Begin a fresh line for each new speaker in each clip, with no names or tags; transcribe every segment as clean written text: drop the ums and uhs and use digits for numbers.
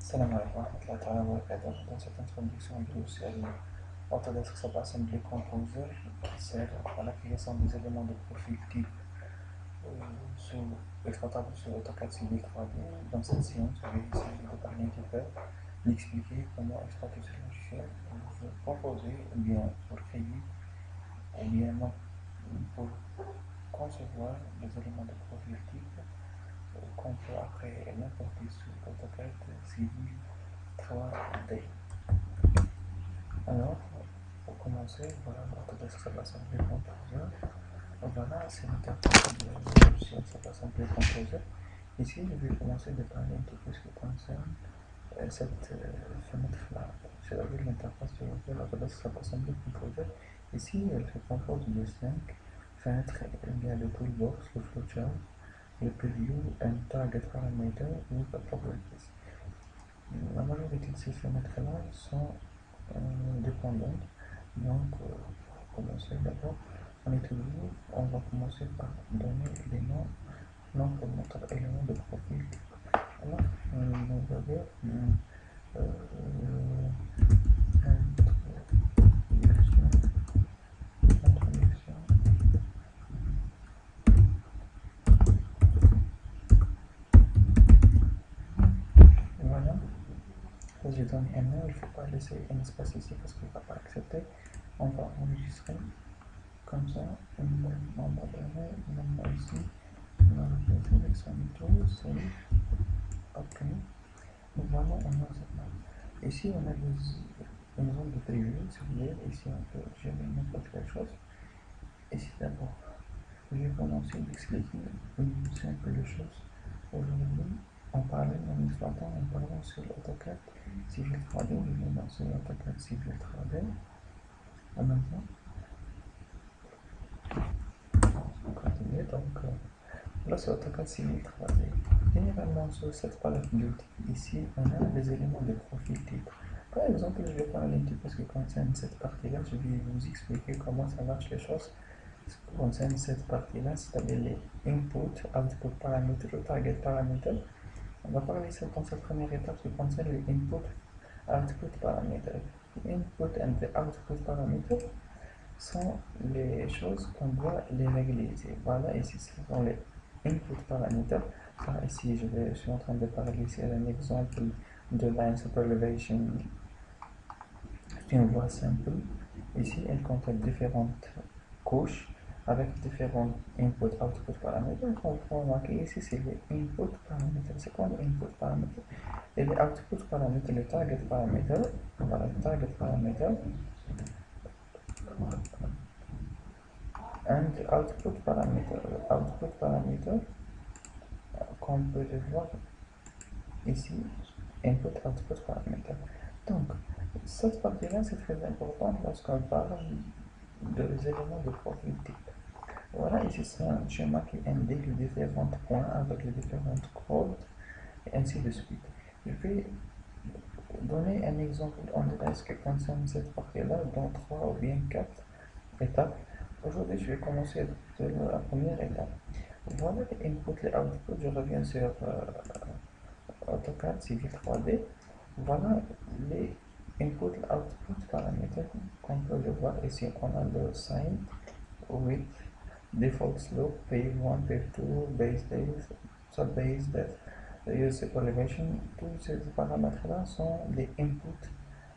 Salam alaikum wa rahmatullahi ta'ala wa barakatuh. Dans cette introduction de série Autodesk Subassembly Composer qui sert à la création des éléments de profil type exploitables sur AutoCAD Civil 3D. Dans cette séance, je vais essayer de parler un petit peu, d'expliquer comment exploiter ce logiciel pour proposer, ou bien pour créer, ou bien pour concevoir des éléments de profil type qu'on peut après n'importe sur AutoCAD Civil 3D. Alors, pour commencer, voilà Autodesk Subassembly Composer. Voilà, c'est l'interface de logiciel Subassembly Composer. Ici, je vais commencer de parler un petit peu ce qui concerne cette fenêtre-là, c'est-à-dire l'interface de Autodesk Subassembly Composer. Ici, elle se compose de 5 fenêtres. Il y a le toolbox, le flowchart, le preview, un target parameter ou the properties. La majorité de ces fenêtres-là sont dépendantes. Donc, pour commencer d'abord, on va commencer par donner les noms pour notre élément de profil. Alors, on va dire introduction. Voilà. Je donne un nom, il ne faut pas laisser un espace ici parce qu'il ne va pas accepter. On va enregistrer comme ça. On va donner un nom ici. On va le sélection tout, c'est OK. Voilà, on a cette main. Ici, on a une zone de preview, c'est-à-dire ici on peut gérer n'importe quelle chose. Ici d'abord, je vais commencer d'expliquer une simple chose. Aujourd'hui, en parlant sur AutoCAD Civil 3D, je vais lancer AutoCAD Civil 3D. En même temps, on continue. Donc, là c'est AutoCAD Civil 3D. Généralement, sur cette palette d'outils, ici, on a des éléments de profil type. Par exemple, je vais parler un petit peu ce qui concerne cette partie-là. Je vais vous expliquer comment ça marche les choses. Ce qui concerne cette partie-là, c'est-à-dire les input, output paramètres, target paramètres. On va parler dans cette première étape qui concerne les input, output paramètres. Les input and the output paramètres sont les choses qu'on doit les régler. Voilà, ici, ce sont les input paramètres. Ici, je suis en train de parler ici d'un exemple de line superelevation. C'est une voie simple. Ici, elle contient différentes couches avec différents input-output paramètres. Donc, on peut remarquer ici, c'est les input paramètres. C'est quoi les input paramètres? Et les output paramètres, les target paramètres. Voilà, les target paramètres. And output paramètres. Output paramètres, comme on peut le voir ici, input-output paramètres. Donc, cette partie-là, c'est très important lorsqu'on parle des éléments de profil type. Voilà, ici c'est un schéma qui indique les différents points avec les différentes codes et ainsi de suite. Je vais donner un exemple en ce qui concerne cette partie-là dans 3 ou bien 4 étapes. Aujourd'hui, je vais commencer de la première étape. Voilà les inputs, les outputs. Je reviens sur AutoCAD Civil 3D. Voilà les input, output paramètres. Comme on peut le voir ici, on a le sign, width, default slope, pave 1, pave 2, base depth, sub-base depth, use elevation. Tous ces paramètres-là sont des input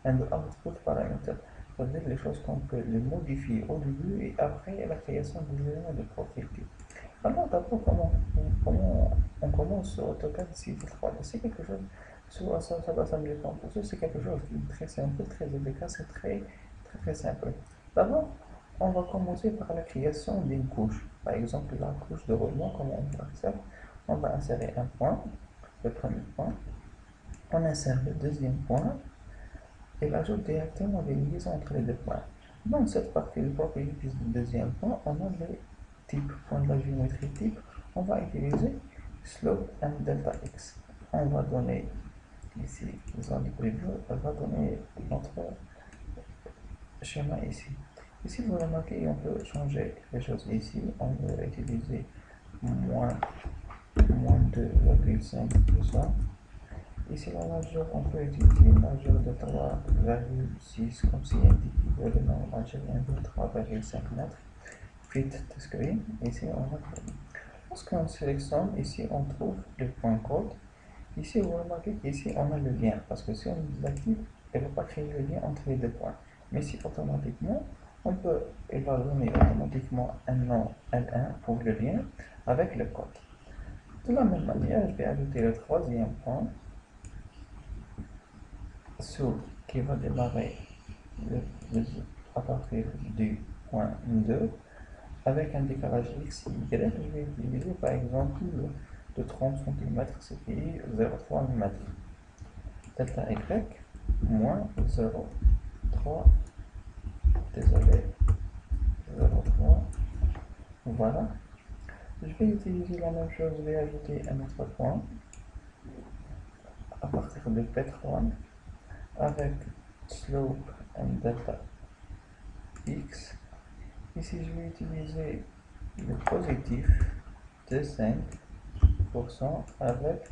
and output paramètres. C'est-à-dire les choses qu'on peut les modifier au début et après la création des éléments de profil type. Alors d'abord, comment on commence sur AutoCAD Civil 3D? C'est quelque chose, sur Subassembly Composer, c'est quelque chose de très simple, très efficace et très simple. D'abord, on va commencer par la création d'une couche. Par exemple, la couche de roulement, comment on va faire? On va insérer un point, le premier point. On insère le deuxième point et l'ajoute directement des liaisons entre les deux points. Dans cette partie de propriétés du deuxième point, on a les types. Point de la géométrie type, on va utiliser slope and delta x. On va donner ici, zone preview, on va donner notre schéma ici. Ici, vous remarquez, on peut changer les choses ici. On va utiliser moins 2,5 pour ça. Ici, la largeur, on peut utiliser une largeur de 3,6 comme si indiqué le nom algérien de 3,5 mètres. Fit the screen, ici on a créé. Lorsqu'on sélectionne, ici on trouve le point code. Ici, vous remarquez qu'ici on a le lien, parce que si on désactive, elle ne va pas créer le lien entre les deux points. Mais si automatiquement, elle va donner automatiquement un nom L1 pour le lien avec le code. De la même manière, je vais ajouter le troisième point qui va démarrer à partir du point 2 avec un décalage x, y. Je vais utiliser par exemple de 30 cm, ce qui est 0,3 mm. Delta y moins 0,3, désolé, 0,3. Voilà. Je vais utiliser la même chose, je vais ajouter un autre point à partir de P3 avec slope and delta x. Ici, je vais utiliser le positif de 5% avec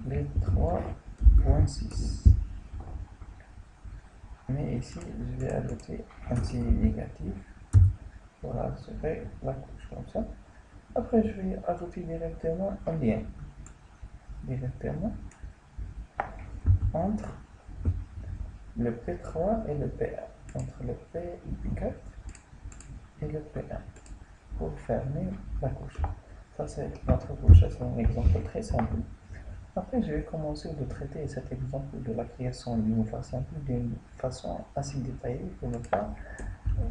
les 3,6. Mais ici, je vais ajouter un signe négatif pour assurer la couche comme ça. Après, je vais ajouter directement un lien. Directement entre le P3 et le P1. Entre le P4 et le P1. Pour fermer la couche. Ça, c'est notre couche. C'est un exemple très simple. Après, je vais commencer de traiter cet exemple de la création d'une façon simple, d'une façon assez détaillée pour ne pas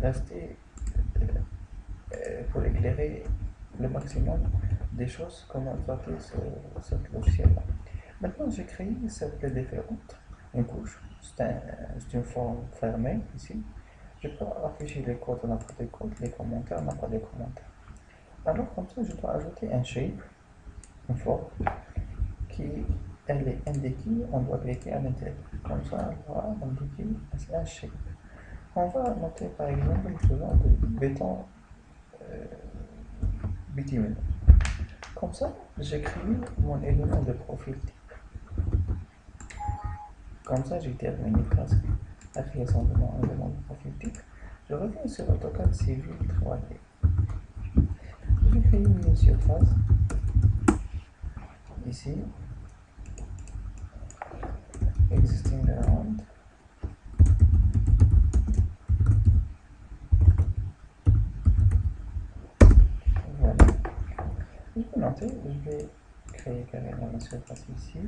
rester, pour éclairer le maximum des choses, comment traiter ce logiciel-là. Maintenant, j'ai créé cette différente, une couche, c'est une forme fermée ici. Je peux afficher les codes, on n'a pas de codes, les commentaires, on n'a pas de commentaires. Alors, comme ça, je dois ajouter un shape, une forme, qui elle est indiquée, on doit cliquer à l'intérieur. Comme ça, on va indiquer un shape. On va noter par exemple le faisant de béton bitumineux. Comme ça, j'écris mon élément de profil type. Comme ça, j'ai terminé presque la création de mon élément de profil type. Je reviens sur AutoCAD Civil 3D. Je vais créer une surface ici, existing around. Voilà. Je peux noter, je vais créer carrément la surface ici.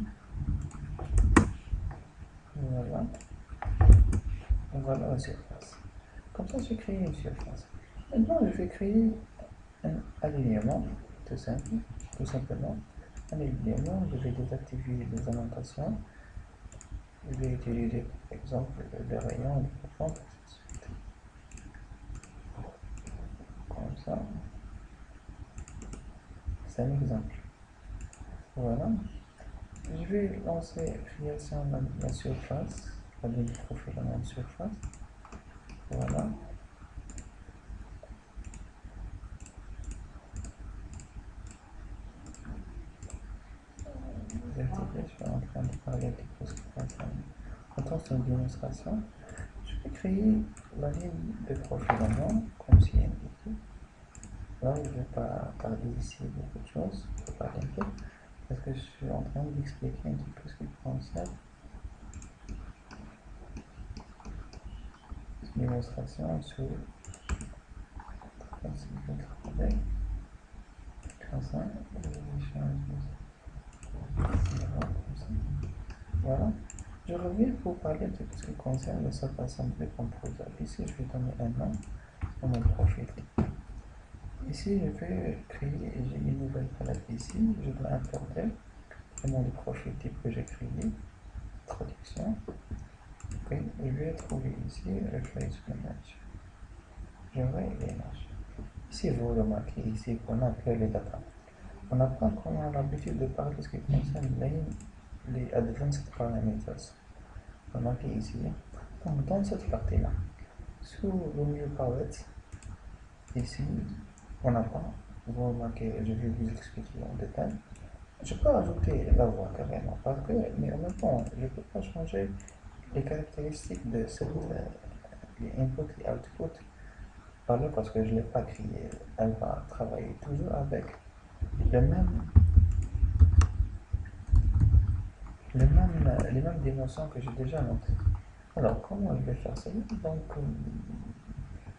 Voilà. Voilà la surface. Comme ça, j'ai créé une surface. Maintenant, je vais créer un alignement, tout simplement. Un alignement, je vais désactiver les annotations. Je vais utiliser, par exemple, le rayon, le profond, comme ça. C'est un exemple. Voilà. Je vais lancer création de la surface, la ligne de profil de la surface. Voilà. Je suis en train de parler de concentration. Attention de démonstration. Je vais créer la ligne de profilement comme si indiqué. Là, je ne vais pas parler ici beaucoup de choses. Je vais parler un peu parce que je suis en train d'expliquer un petit peu ce qu'il concerne. Démonstration sur voilà. Je reviens pour parler de ce qui concerne le sub-assembly composer. Ici, je vais donner un nom à mon profil. Ici, je vais créer, j'ai une nouvelle palette ici. Je dois importer le nom du profil type que j'ai créé. Traduction. Et je vais trouver ici Replace Image. J'aurai l'image. Ici, vous remarquez ici qu'on a que les data. On n'a pas comme on a l'habitude de parler de ce qui concerne les Advanced Parameters. Remarquez ici. Donc, dans cette partie-là, sous le New Palette, ici, on n'a pas. Vous remarquez, je vais vous expliquer en détail. Je peux ajouter la voix carrément, parce que, mais en même temps, je ne peux pas changer les caractéristiques de cette les input et output par là parce que je ne l'ai pas créé. Elle va travailler toujours avec le même, les mêmes dimensions que j'ai déjà montées. Alors, comment je vais faire ça? Donc,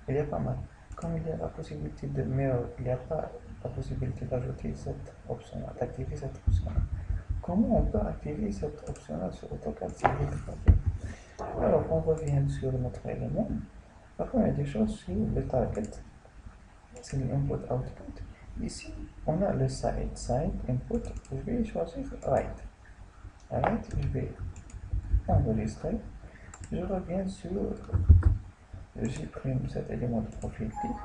il y a pas mal. Comme il y a la possibilité de mirror, il n'y a pas la possibilité d'ajouter cette option-là, d'activer cette option-là. Comment on peut activer cette option-là sur AutoCAD Civil 3D? Alors, on revient sur notre élément. La première des choses, c'est le target, c'est l'input-output. Ici, on a le side input. Je vais choisir right. Right, je vais enregistrer. Je reviens sur, j'imprime cet élément de profil type.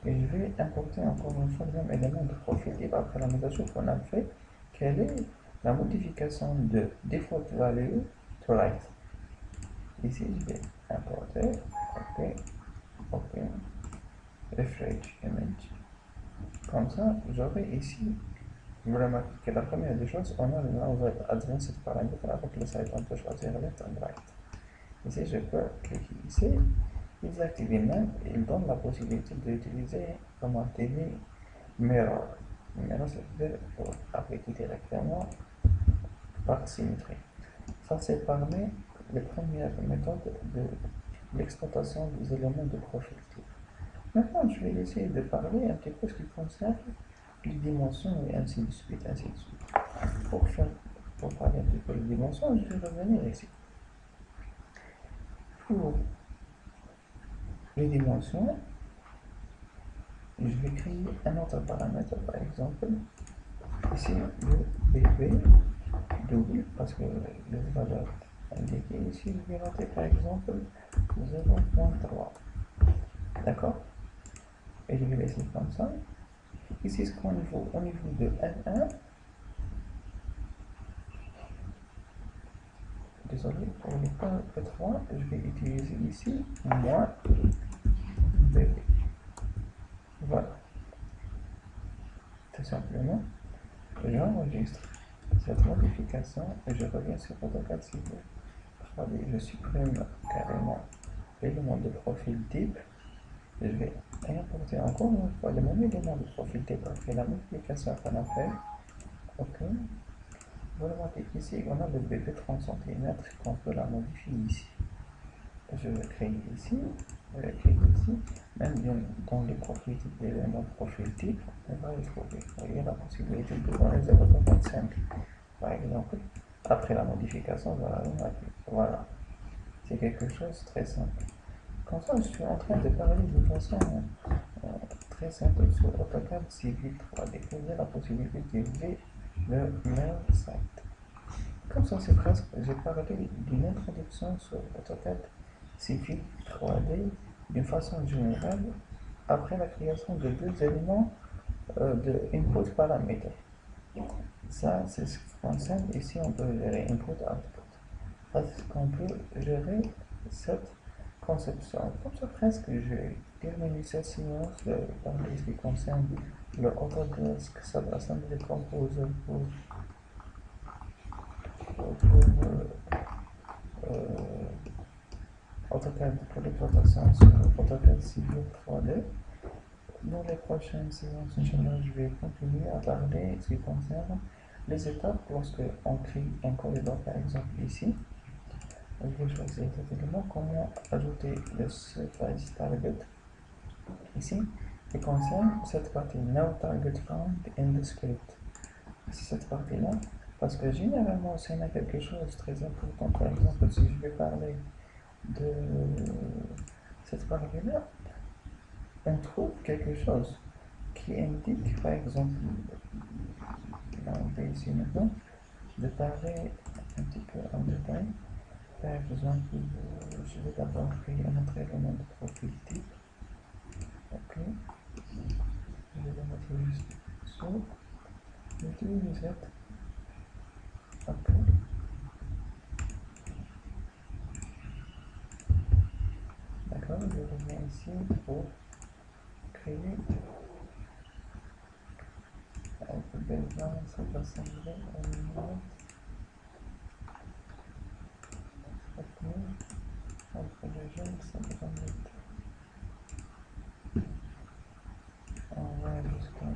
Et je vais importer encore une fois le même élément de profil type après la mise à jour qu'on a fait. Quelle est la modification de default value to right? Ici, je vais importer, ok, ok, refresh image. Comme ça, j'aurai ici, vous remarquez que la première des choses, on a le browser advanced paramètre avec le site, on peut choisir left and right. Ici, je peux cliquer ici, ils activent même, ils donnent la possibilité d'utiliser comme TV mirror. Mirror, c'est-à-dire pour appliquer directement par symétrie. Ça, c'est parmi les premières méthodes de l'exploitation des éléments de profil type. Maintenant, je vais essayer de parler un petit peu ce qui concerne les dimensions et ainsi de suite, ainsi de suite. Pour, faire, pour parler un petit peu des dimensions, je vais revenir ici. Pour les dimensions, je vais créer un autre paramètre, par exemple, ici le BB double, parce que les valeurs indiquées ici, je vais noter par exemple 0.3. D'accord? Et je vais laisser comme ça. Ici, ce qu'on niveau, au niveau de N1, désolé, pour ne pas P3, je vais utiliser ici moins BB. Voilà, tout simplement, j'enregistre cette modification et je reviens sur AutoCAD Civil 3D. Je supprime carrément l'élément de profil type. Je vais importer encore une fois le même élément de profil type après la modification qu'on a fait. Ok. Vous remarquez qu'ici, on a le BP 30 cm qu'on peut la modifier ici. Je vais créer ici, je vais créer ici, même dans les profils types, l'élément de profil type, on va y trouver. Vous voyez la possibilité de donner 0.25 par exemple. Après la modification, voilà, voilà. C'est quelque chose de très simple. Comme ça, je suis en train de parler de façon très simple sur AutoCAD Civil 3D. Vous avez la possibilité d'utiliser le même site. Comme ça, c'est presque, j'ai parlé d'une introduction sur AutoCAD Civil 3D d'une façon générale après la création de deux éléments de input paramètres. Ça, c'est ce qu'on concerne. Ici, on peut gérer input-output. Parce qu'on peut gérer cette conception. Comme ça, presque, je termine cette séance de parler ce qui concerne le Autodesk Subassembly Composer pour AutoCAD pour l'exploitation sur AutoCAD Civil 3D. Dans les prochaines séances, Inch'Allah, je vais continuer à parler ce qui concerne les étapes lorsque on crée un corridor, par exemple ici. Je vais choisir cet élément, comment ajouter le surface target ici, qui concerne cette partie Now Target Found in the Script. C'est cette partie-là, parce que généralement, c'est quelque chose de très important. Par exemple, si je vais parler de cette partie-là, on trouve quelque chose qui indique, par exemple, on va ici maintenant, de parler un petit peu en détail. Par exemple, je vais d'abord créer un autre élément de profil type. Ok, je vais le mettre juste sur l'utiliser. Ok, d'accord, je reviens ici pour créer P20, cette assemblée élimine retenue entre les jeunes, ça granite. On va jusqu'à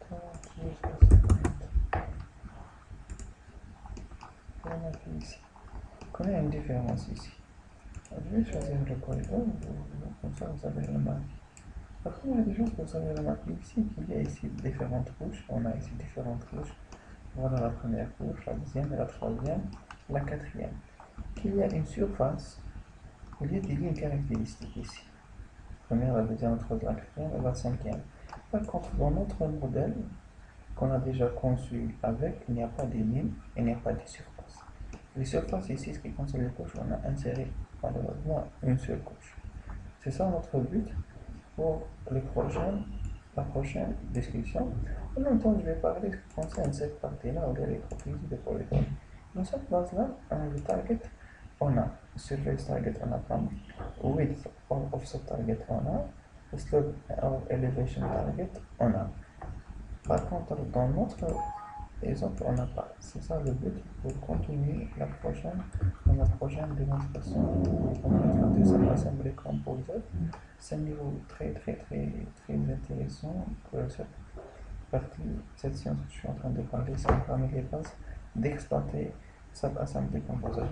30 jusqu'à 50. On a fait ici. Qu'on a une différence ici. Je vais choisir le corridor, comme ça vous avez remarqué. La première des choses que vous avez remarqué ici, qu'il y a ici différentes couches. On a ici différentes couches. Voilà la première couche, la deuxième, la troisième, la quatrième. Qu'il y a une surface, il y a des lignes caractéristiques ici. La première, la deuxième, la troisième, la quatrième et la cinquième. Par contre, dans notre modèle qu'on a déjà conçu avec, il n'y a pas de lignes, il n'y a pas de surface. Les surfaces ici, ce qui concerne les couches, on a inséré malheureusement une seule couche. C'est ça notre but pour la prochaine discussion. En même temps, je vais parler de ce qui concerne cette partie-là, où il y a les propriétés des polygons. Dans cette base-là, le target, on a surface target, on a comme width of the target, on a slope of elevation target, on a. Par contre, dans notre exemple, on n'a pas. C'est ça le but pour continuer dans la prochaine démonstration. On va traiter cette assemblée composée. C'est un niveau très intéressant pour cette partie, cette science que je suis en train de parler. C'est parmi les bases d'exploiter cette assemblée composée.